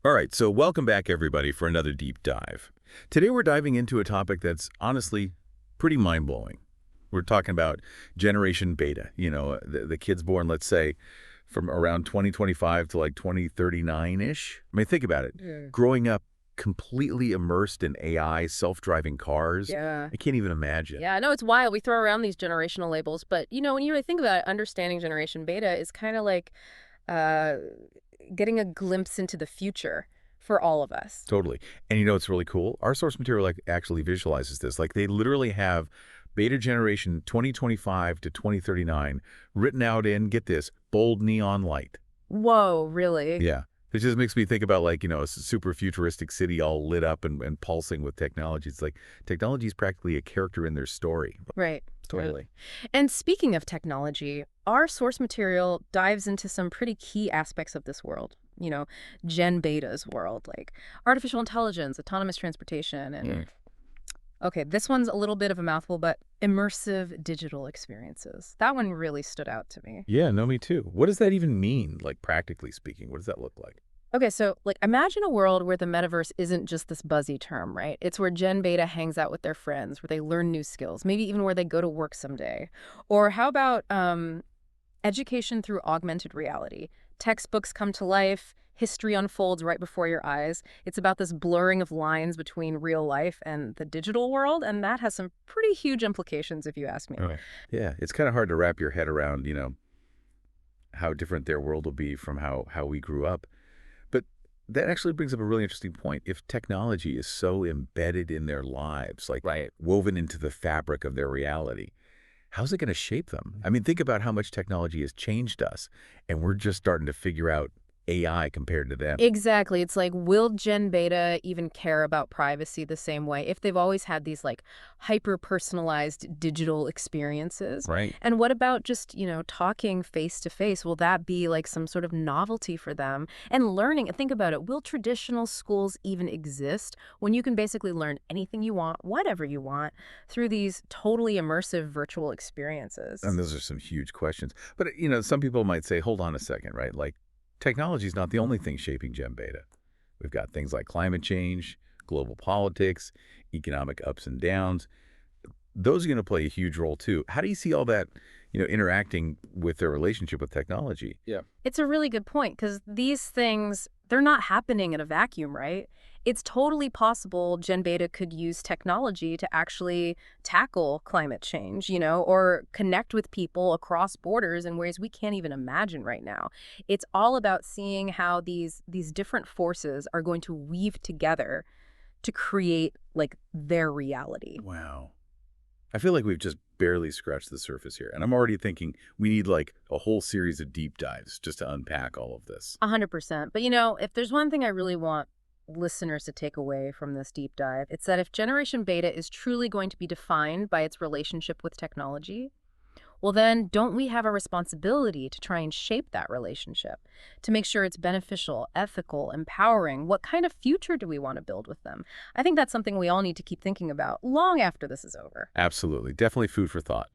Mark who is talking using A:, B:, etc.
A: All right, so welcome back, everybody, for another deep dive. Today we're diving into a topic that's honestly pretty mind-blowing. We're talking about generation beta, the kids born, let's say, from around 2025 to like 2039-ish. I mean, think about it.
B: Yeah.
A: Growing up completely immersed in AI, self-driving cars,
B: Yeah.
A: I can't even imagine.
B: Yeah, I know it's wild. We throw around these generational labels, but when you really think about it, understanding generation beta is kind of like uh, getting a glimpse into the future for all of us.
A: Totally. And you know what's really cool? Our source material actually visualizes this. Like they literally have beta generation 2025 to 2039 written out in, get this, bold neon light.
B: Whoa, really?
A: Yeah. It just makes me think about like, a super futuristic city all lit up and pulsing with technology. It's like technology is practically a character in their story.
B: Right. Yeah.
A: Totally.
B: And speaking of technology, our source material dives into some pretty key aspects of this world. Gen Beta's world, like artificial intelligence, autonomous transportation, and okay, this one's a little bit of a mouthful, but immersive digital experiences. That one really stood out to me.
A: Yeah, no, me too. What does that even mean, like practically speaking? What does that look like?
B: Okay, so like imagine a world where the metaverse isn't just this buzzy term, right? It's where Gen Beta hangs out with their friends, where they learn new skills, maybe even where they go to work someday. Or how about education through augmented reality? Textbooks come to life, history unfolds right before your eyes. It's about this blurring of lines between real life and the digital world, and that has some pretty huge implications if you ask me.
A: Okay. Yeah, it's kind of hard to wrap your head around, how different their world will be from how we grew up. But that actually brings up a really interesting point. If technology is so embedded in their lives, like
B: Right.
A: woven into the fabric of their reality, how's it going to shape them? I mean, think about how much technology has changed us, and we're just starting to figure out AI compared to them.
B: Exactly. It's like, will Gen Beta even care about privacy the same way if they've always had these like hyper-personalized digital experiences?
A: Right.
B: And what about just, talking face to face? Will that be like some sort of novelty for them? And learning, think about it, will traditional schools even exist when you can basically learn anything you want, whatever you want, through these totally immersive virtual
A: And
B: experiences?
A: those are some huge questions. But, some people might say, hold on a second, right? Like, technology is not the only thing shaping Gen Beta. We've got things like climate change, global politics, economic ups and downs. Those are going to play a huge role too. How do you see all that, interacting with their relationship with technology? Yeah.
B: It's a really good point because these things, they're not happening in a vacuum, right? It's totally possible Gen Beta could use technology to actually tackle climate change, or connect with people across borders in ways we can't even imagine right now. It's all about seeing how these different forces are going to weave together to create like their reality.
A: Wow. I feel like we've just barely scratched the surface here. And I'm already thinking we need like a whole series of deep dives just to unpack all of this.
B: 100%. But if there's one thing I really want listeners to take away from this deep dive, it's that if Generation Beta is truly going to be defined by its relationship with technology, well, then don't we have a responsibility to try and shape that relationship, to make sure it's beneficial, ethical, empowering? What kind of future do we want to build with them? I think that's something we all need to keep thinking about long after this is over.
A: Absolutely. Definitely food for thought.